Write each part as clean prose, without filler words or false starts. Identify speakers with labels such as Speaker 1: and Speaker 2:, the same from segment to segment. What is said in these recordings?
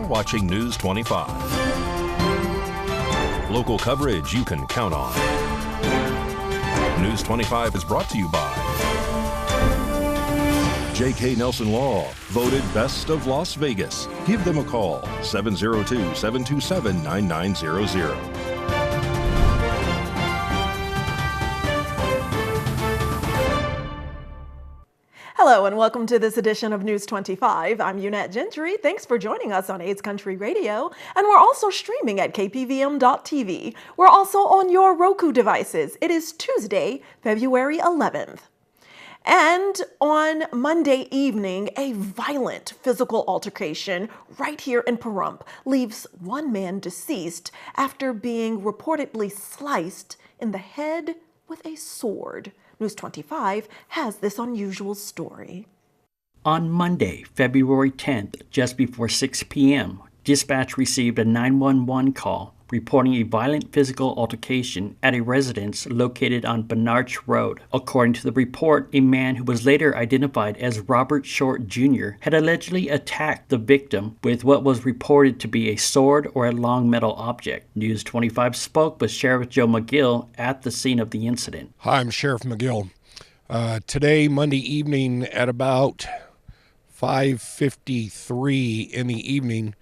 Speaker 1: watching News 25. Local coverage you can count on. News 25 is brought to you by J.K. Nelson Law, voted Best of Las Vegas. Give them a call, 702-727-9900.
Speaker 2: Hello and welcome to this edition of News 25. I'm Unette Gentry. Thanks for joining us on AIDS Country Radio. And we're also streaming at KPVM.TV. We're also on your Roku devices. It is Tuesday, February 11th. And on Monday evening, a violent physical altercation right here in Pahrump leaves one man deceased after being reportedly sliced in the head with a sword. News 25 has this unusual story.
Speaker 3: On Monday, February 10th, just before 6 p.m., dispatch received a 911 call reporting a violent physical altercation at a residence located on Pahrump Road. According to the report, a man who was later identified as Robert Short Jr. had allegedly attacked the victim with what was reported to be a sword or a long metal object. News 25 spoke with Sheriff Joe McGill at the scene of the incident.
Speaker 4: Hi, I'm Sheriff McGill. Today, Monday evening at about 5:53 in the evening,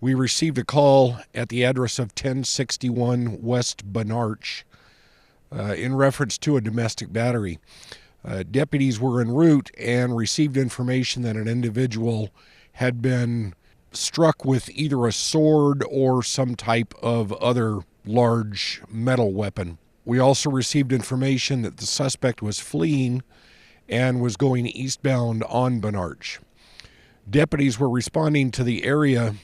Speaker 4: we received a call at the address of 1061 West Pahrump in reference to a domestic battery. Deputies were en route and received information that an individual had been struck with either a sword or some type of other large metal weapon. We also received information that the suspect was fleeing and was going eastbound on Pahrump. Deputies were responding to the area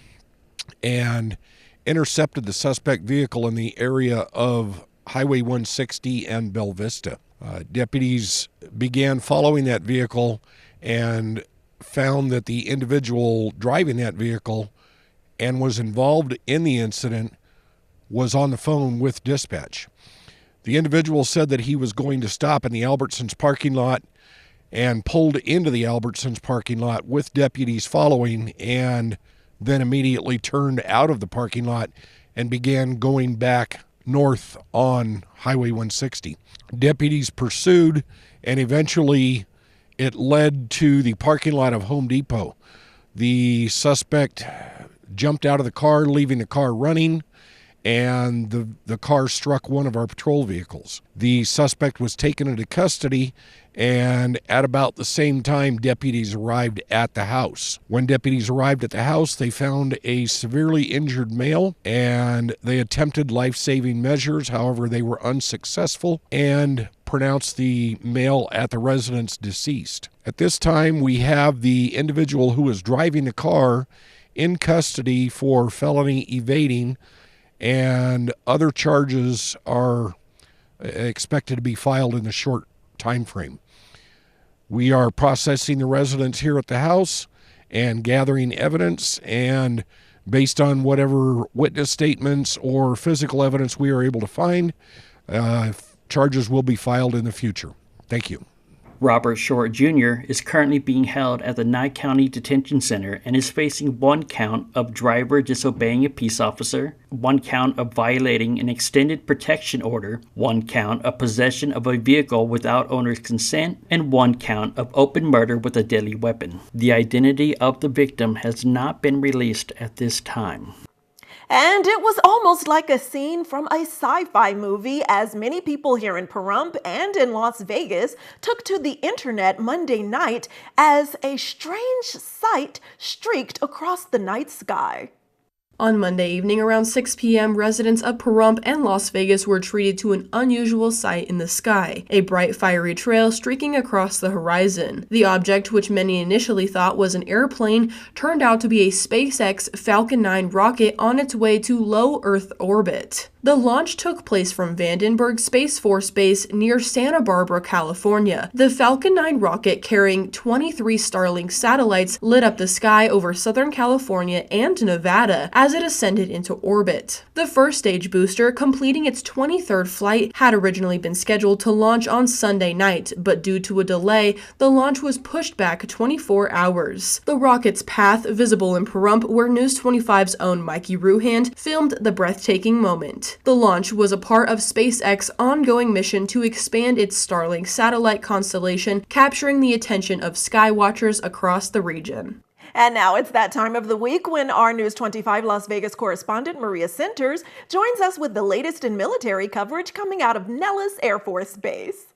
Speaker 4: and intercepted the suspect vehicle in the area of Highway 160 and Bella Vista. Deputies began following that vehicle and found that the individual driving that vehicle and was involved in the incident was on the phone with dispatch. The individual said that he was going to stop in the Albertsons parking lot and pulled into the Albertsons parking lot with deputies following, and then immediately turned out of the parking lot and began going back north on Highway 160. Deputies pursued, and eventually it led to the parking lot of Home Depot. The suspect jumped out of the car, leaving the car running, and the car struck one of our patrol vehicles. The suspect was taken into custody, and at about the same time, deputies arrived at the house. When deputies arrived at the house, they found a severely injured male, and they attempted life-saving measures. However, they were unsuccessful and pronounced the male at the residence deceased. At this time, we have the individual who was driving the car in custody for felony evading, and other charges are expected to be filed in a short time frame. We are processing the residents here at the house and gathering evidence, and based on whatever witness statements or physical evidence we are able to find, charges will be filed in the future. Thank you.
Speaker 3: Robert Short Jr. is currently being held at the Nye County Detention Center and is facing 1 count of driver disobeying a peace officer, 1 count of violating an extended protection order, 1 count of possession of a vehicle without owner's consent, and 1 count of open murder with a deadly weapon. The identity of the victim has not been released at this time.
Speaker 2: And it was almost like a scene from a sci-fi movie as many people here in Pahrump and in Las Vegas took to the internet Monday night as a strange sight streaked across the night sky.
Speaker 5: On Monday evening around 6 p.m., residents of Pahrump and Las Vegas were treated to an unusual sight in the sky, a bright fiery trail streaking across the horizon. The object, which many initially thought was an airplane, turned out to be a SpaceX Falcon 9 rocket on its way to low Earth orbit. The launch took place from Vandenberg Space Force Base near Santa Barbara, California. The Falcon 9 rocket, carrying 23 Starlink satellites, lit up the sky over Southern California and Nevada as it ascended into orbit. The first stage booster, completing its 23rd flight, had originally been scheduled to launch on Sunday night, but due to a delay, the launch was pushed back 24 hours. The rocket's path, visible in Pahrump, where News 25's own Mikey Ruhand filmed the breathtaking moment. The launch was a part of SpaceX's ongoing mission to expand its Starlink satellite constellation, capturing the attention of skywatchers across the region.
Speaker 2: And now it's that time of the week when our News 25 Las Vegas correspondent Maria Centers joins us with the latest in military coverage coming out of Nellis Air Force Base.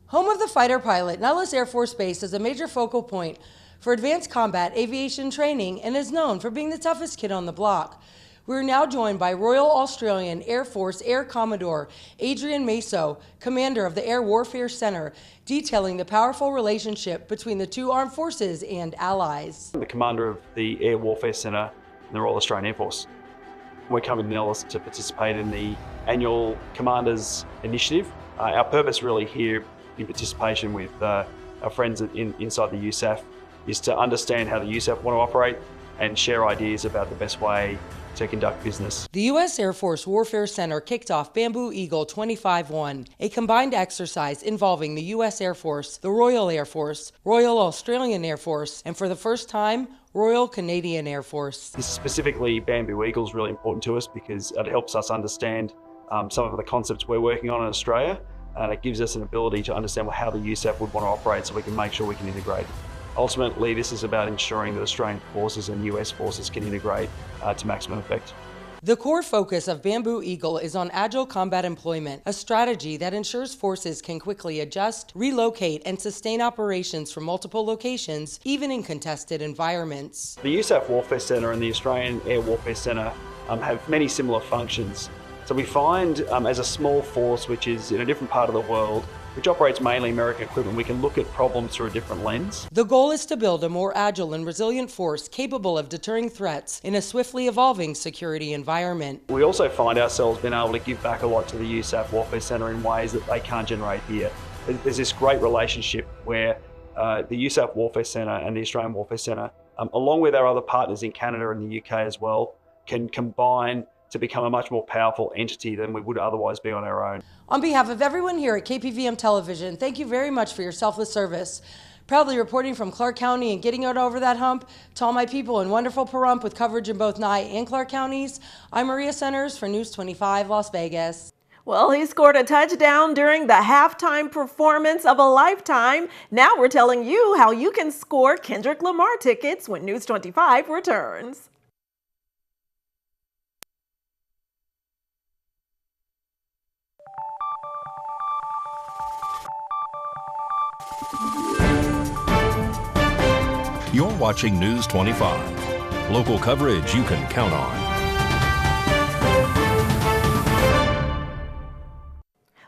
Speaker 6: Home of the fighter pilot, Nellis Air Force Base is a major focal point for advanced combat aviation training and is known for being the toughest kid on the block. We're now joined by Royal Australian Air Force Air Commodore Adrian Maso, commander of the Air Warfare Center, detailing the powerful relationship between the two armed forces and allies.
Speaker 7: I'm the commander of the Air Warfare Center in the Royal Australian Air Force. We're coming to Nellis to participate in the annual Commanders Initiative. Our purpose really here in participation with our friends inside the USAF is to understand how the USAF want to operate and share ideas about the best way to conduct business.
Speaker 6: The U.S. Air Force Warfare Center kicked off Bamboo Eagle 25-1, a combined exercise involving the U.S. Air Force, the Royal Air Force, Royal Australian Air Force, and for the first time, Royal Canadian Air Force.
Speaker 7: Specifically, Bamboo Eagle is really important to us because it helps us understand some of the concepts we're working on in Australia, and it gives us an ability to understand how the USAF would want to operate so we can make sure we can integrate. Ultimately, this is about ensuring that Australian forces and US forces can integrate to maximum effect.
Speaker 6: The core focus of Bamboo Eagle is on agile combat employment, a strategy that ensures forces can quickly adjust, relocate, and sustain operations from multiple locations, even in contested environments.
Speaker 7: The USAF Warfare Center and the Australian Air Warfare Center have many similar functions. So we find as a small force which is in a different part of the world, which operates mainly American equipment, we can look at problems through a different lens.
Speaker 6: The goal is to build a more agile and resilient force capable of deterring threats in a swiftly evolving security environment.
Speaker 7: We also find ourselves being able to give back a lot to the USAF Warfare Center in ways that they can't generate here. There's this great relationship where the USAF Warfare Center and the Australian Warfare Center, along with our other partners in Canada and the UK as well, can combine to become a much more powerful entity than we would otherwise be on our own.
Speaker 6: On behalf of everyone here at KPVM Television, thank you very much for your selfless service. Proudly reporting from Clark County and getting out over that hump to all my people in wonderful Pahrump with coverage in both Nye and Clark counties, I'm Maria Centers for News 25 Las Vegas.
Speaker 2: Well, he scored a touchdown during the halftime performance of a lifetime. Now we're telling you how you can score Kendrick Lamar tickets when News 25 returns.
Speaker 1: You're watching News 25. Local coverage you can count on.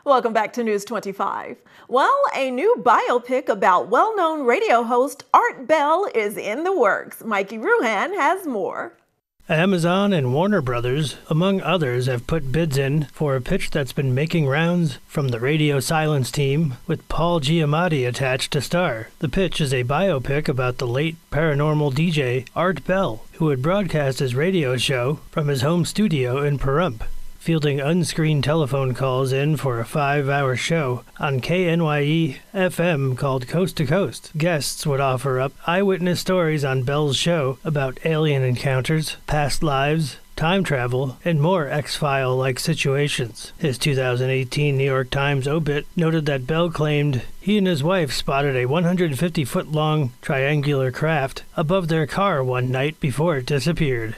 Speaker 2: Welcome back to News 25. Well, a new biopic about well-known radio host Art Bell is in the works. Mikey Ruhan has more.
Speaker 8: Amazon and Warner Brothers, among others, have put bids in for a pitch that's been making rounds from the Radio Silence team, with Paul Giamatti attached to star. The pitch is a biopic about the late paranormal DJ Art Bell, who would broadcast his radio show from his home studio in Pahrump, fielding unscreened telephone calls in for a 5-hour show on KNYE-FM called Coast to Coast. Guests would offer up eyewitness stories on Bell's show about alien encounters, past lives, time travel, and more X-File-like situations. His 2018 New York Times obit noted that Bell claimed he and his wife spotted a 150-foot-long triangular craft above their car one night before it disappeared.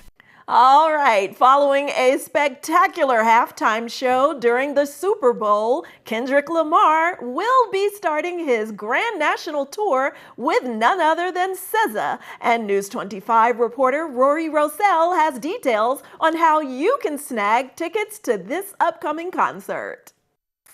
Speaker 2: All right, following a spectacular halftime show during the Super Bowl, Kendrick Lamar will be starting his grand national tour with none other than SZA. And News 25 reporter Rory Rosell has details on how you can snag tickets to this upcoming concert.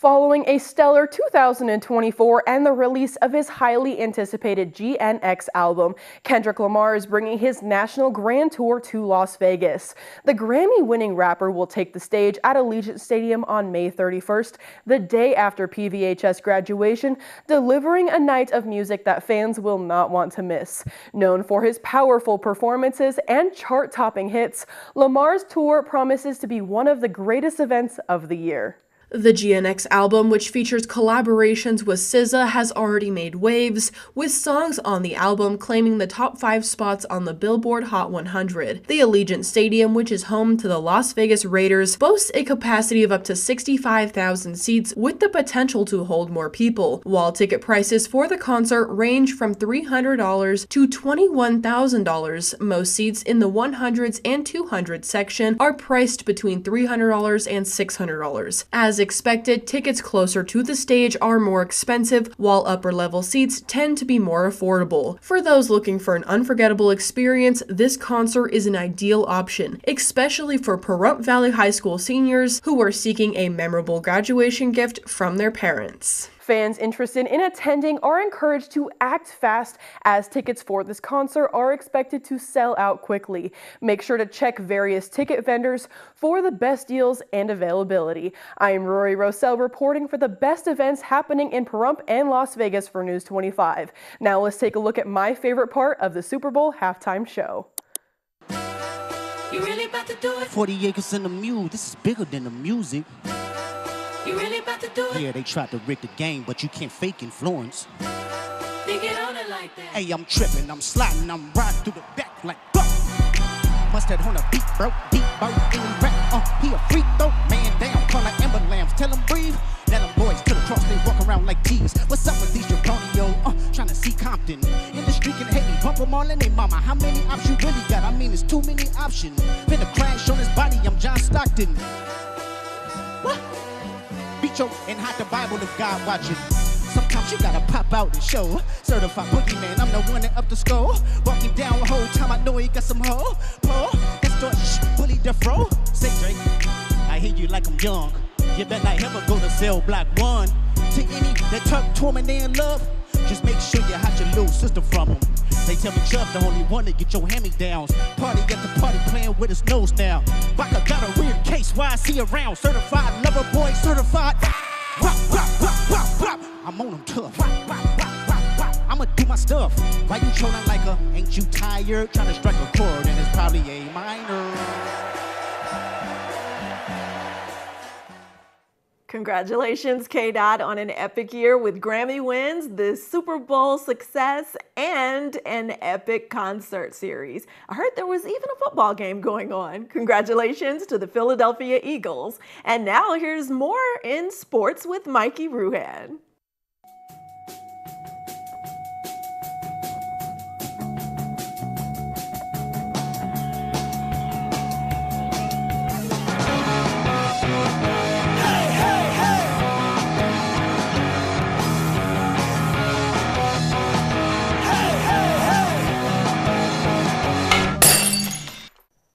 Speaker 5: Following a stellar 2024 and the release of his highly anticipated GNX album, Kendrick Lamar is bringing his national grand tour to Las Vegas. The Grammy-winning rapper will take the stage at Allegiant Stadium on May 31st, the day after PVHS graduation, delivering a night of music that fans will not want to miss. Known for his powerful performances and chart-topping hits, Lamar's tour promises to be one of the greatest events of the year. The GNX album, which features collaborations with SZA, has already made waves, with songs on the album claiming the top 5 spots on the Billboard Hot 100. The Allegiant Stadium, which is home to the Las Vegas Raiders, boasts a capacity of up to 65,000 seats with the potential to hold more people, while ticket prices for the concert range from $300 to $21,000. Most seats in the 100s and 200s section are priced between $300 and $600. As expected, tickets closer to the stage are more expensive, while upper-level seats tend to be more affordable. For those looking for an unforgettable experience, this concert is an ideal option, especially for Pahrump Valley High School seniors who are seeking a memorable graduation gift from their parents. Fans interested in attending are encouraged to act fast, as tickets for this concert are expected to sell out quickly. Make sure to check various ticket vendors for the best deals and availability. I am Rory Rossell reporting for the best events happening in Pahrump and Las Vegas for News 25. Now let's take a look at my favorite part of the Super Bowl halftime show.
Speaker 9: You really about to do it? 40 acres and a mule. This is bigger than the music. You really about to do it? Yeah, they tried to rig the game, but you can't fake influence. They get on it like that. Hey, I'm tripping, I'm sliding, I'm riding through the back like bro. Mustard on a beat, bro. Deep bird in rap. He a freak though. Man down, call like Amber Lambs. Tell him breathe. Let them boys to the cross, they walk around like G's. What's up with these Japonio? Trying to see Compton. In the street can hate me, bump them all in they mama. How many options you really got? I mean, it's too many options. Finna crash on his body, I'm John Stockton. What? Beat your and hide the Bible if God watching. Sometimes you gotta pop out and show. Certified boogeyman, I'm the one that up the skull. Walking down the whole time, I know he got some hoe. Paul, that's the bully death row. Say Drake, I hear you like I'm young. You better not ever go to cell block 1. To any that talk to him and they in love, just make sure you hide your little sister from him. They tell me Chubb the only one to get your hand-me-downs. Party at the party playing with his nose now. Baka got a weird case, why is he around? Certified lover boy, certified. Wop, wop, wop, wop, wop. I'm on him tough. Wop, wop, wop, wop, wop. I'ma do my stuff. Why you trolling like a, ain't you tired? Trying to strike a chord and it's probably A minor.
Speaker 2: Congratulations, K-Dot, on an epic year with Grammy wins, the Super Bowl success, and an epic concert series. I heard there was even a football game going on. Congratulations to the Philadelphia Eagles. And now here's more in sports with Mikey Ruhan.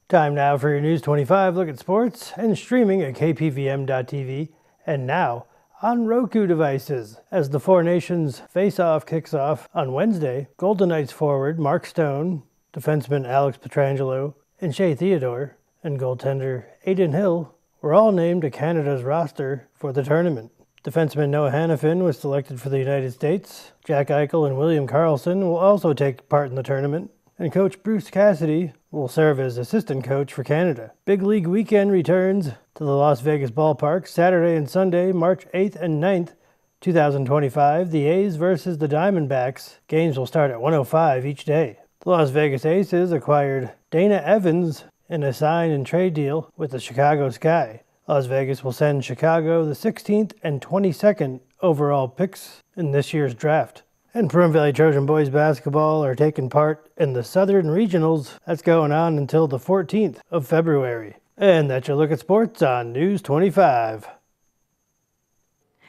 Speaker 8: Time now for your News 25 look at sports and streaming at KPVM.TV and now on Roku devices. As the Four Nations face-off kicks off on Wednesday, Golden Knights forward Mark Stone, defenseman Alex Pietrangelo, and Shea Theodore, and goaltender Adin Hill were all named to Canada's roster for the tournament. Defenseman Noah Hanifin was selected for the United States. Jack Eichel and William Karlsson will also take part in the tournament. And coach Bruce Cassidy will serve as assistant coach for Canada. Big League Weekend returns to the Las Vegas ballpark Saturday and Sunday, March 8th and 9th, 2025. The A's versus the Diamondbacks. Games will start at 1:05 each day. The Las Vegas Aces acquired Dana Evans in a sign and trade deal with the Chicago Sky. Las Vegas will send Chicago the 16th and 22nd overall picks in this year's draft. And Pahrump Valley Trojan boys basketball are taking part in the Southern Regionals. That's going on until the 14th of February. And that's your look at sports on News 25.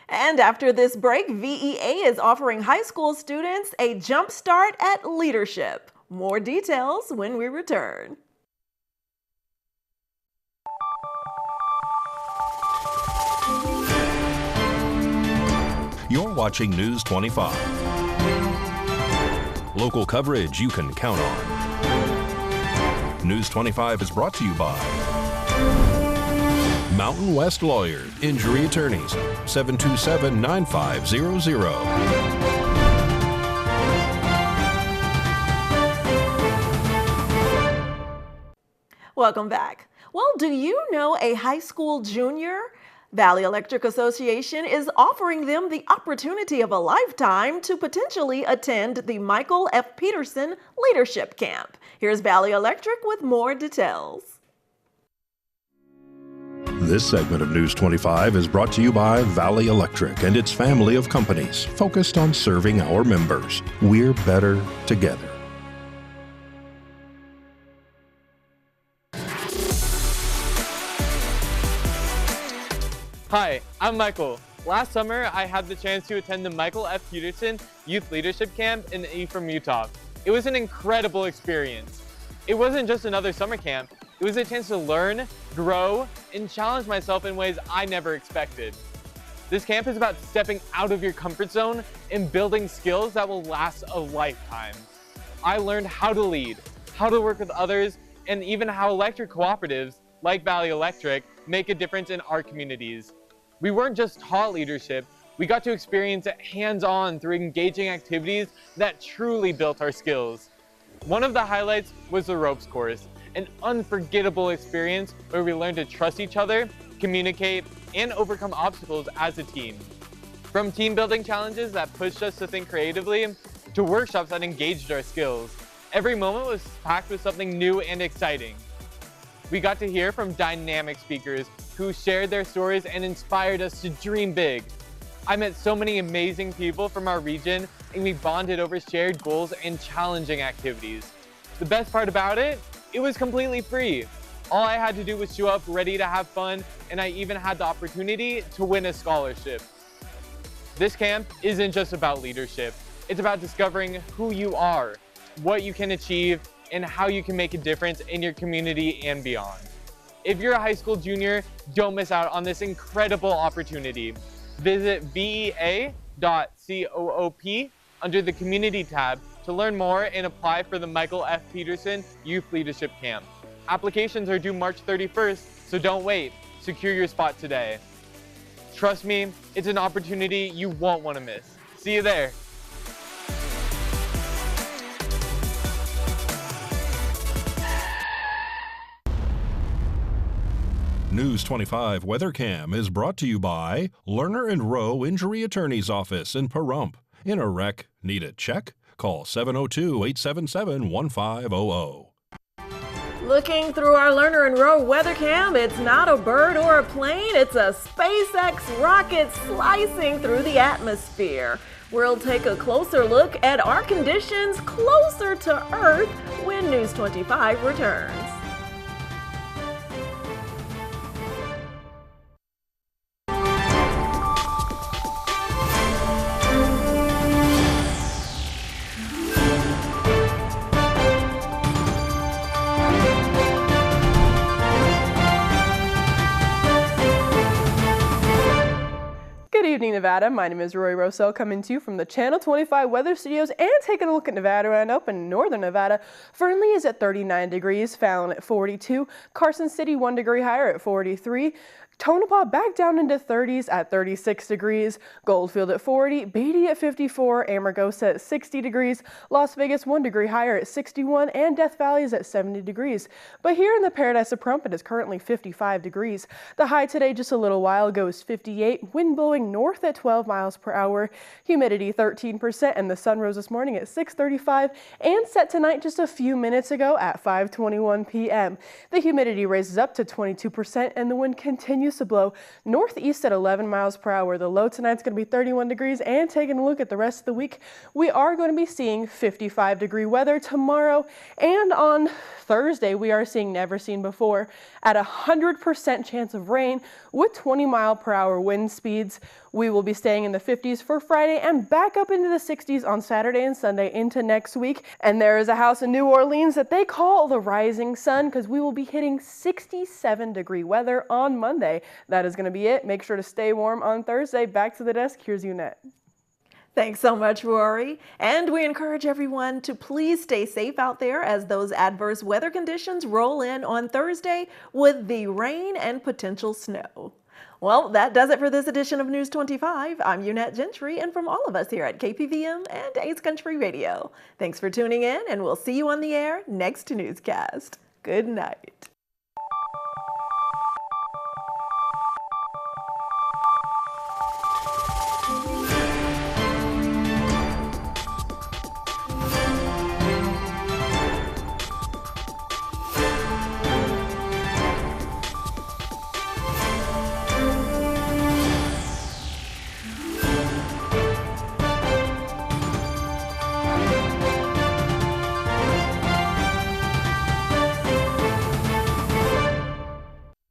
Speaker 2: And after this break, VEA is offering high school students a jump start at leadership. More details when we return.
Speaker 1: You're watching News 25. Local coverage you can count on. News 25 is brought to you by Mountain West Lawyers, Injury Attorneys, 727-9500.
Speaker 2: Welcome back. Well, do you know a high school junior? Valley Electric Association is offering them the opportunity of a lifetime to potentially attend the Michael F. Peterson Leadership Camp. Here's Valley Electric with more details.
Speaker 1: This segment of News 25 is brought to you by Valley Electric and its family of companies focused on serving our members. We're better together.
Speaker 10: Hi, I'm Michael. Last summer, I had the chance to attend the Michael F. Peterson Youth Leadership Camp in Pahrump, Utah. It was an incredible experience. It wasn't just another summer camp. It was a chance to learn, grow, and challenge myself in ways I never expected. This camp is about stepping out of your comfort zone and building skills that will last a lifetime. I learned how to lead, how to work with others, and even how electric cooperatives, like Valley Electric, make a difference in our communities. We weren't just taught leadership, we got to experience it hands-on through engaging activities that truly built our skills. One of the highlights was the ropes course, an unforgettable experience where we learned to trust each other, communicate, and overcome obstacles as a team. From team building challenges that pushed us to think creatively, to workshops that engaged our skills, every moment was packed with something new and exciting. We got to hear from dynamic speakers who shared their stories and inspired us to dream big. I met so many amazing people from our region, and we bonded over shared goals and challenging activities. The best part about it, it was completely free. All I had to do was show up ready to have fun, and I even had the opportunity to win a scholarship. This camp isn't just about leadership. It's about discovering who you are, what you can achieve, and how you can make a difference in your community and beyond. If you're a high school junior, don't miss out on this incredible opportunity. Visit vea.coop under the Community tab to learn more and apply for the Michael F. Peterson Youth Leadership Camp. Applications are due March 31st, so don't wait. Secure your spot today. Trust me, it's an opportunity you won't want to miss. See you there.
Speaker 1: News 25 Weather Cam is brought to you by Lerner and Rowe Injury Attorney's Office in Pahrump. In a wreck, need a check? Call 702-877-1500.
Speaker 2: Looking through our Lerner and Rowe weather cam, it's not a bird or a plane, it's a SpaceX rocket slicing through the atmosphere. We'll take a closer look at our conditions closer to Earth when News 25 returns.
Speaker 5: Good evening, Nevada. My name is Roy Rossell, coming to you from the Channel 25 Weather Studios and taking a look at Nevada and up in northern Nevada. Fernley is at 39 degrees, Fallon at 42, Carson City 1 degree higher at 43, Tonopah back down into 30s at 36 degrees, Goldfield at 40, Beatty at 54, Amargosa at 60 degrees, Las Vegas 1 degree higher at 61, and Death Valley is at 70 degrees. But here in the Paradise of Pahrump, it is currently 55 degrees. The high today just a little while ago is 58, wind blowing north at 12 miles per hour, humidity 13%, and the sun rose this morning at 6:35 and set tonight just a few minutes ago at 5:21 p.m. The humidity raises up to 22% and the wind continues to blow northeast at 11 miles per hour. The low tonight's going to be 31 degrees, and taking a look at the rest of the week, we are going to be seeing 55-degree weather tomorrow, and on Thursday we are seeing never seen before at 100% chance of rain with 20-mile-per-hour wind speeds. We will be staying in the 50s for Friday and back up into the 60s on Saturday and Sunday into next week. And there is a house in New Orleans that they call the Rising Sun because we will be hitting 67-degree weather on Monday. That is going to be it. Make sure to stay warm on Thursday. Back to the desk. Here's Unette.
Speaker 2: Thanks so much, Rory. And we encourage everyone to please stay safe out there as those adverse weather conditions roll in on Thursday with the rain and potential snow. Well, that does it for this edition of News 25. I'm Unette Gentry, and from all of us here at KPVM and Aids Country Radio, thanks for tuning in, and we'll see you on the air next newscast. Good night.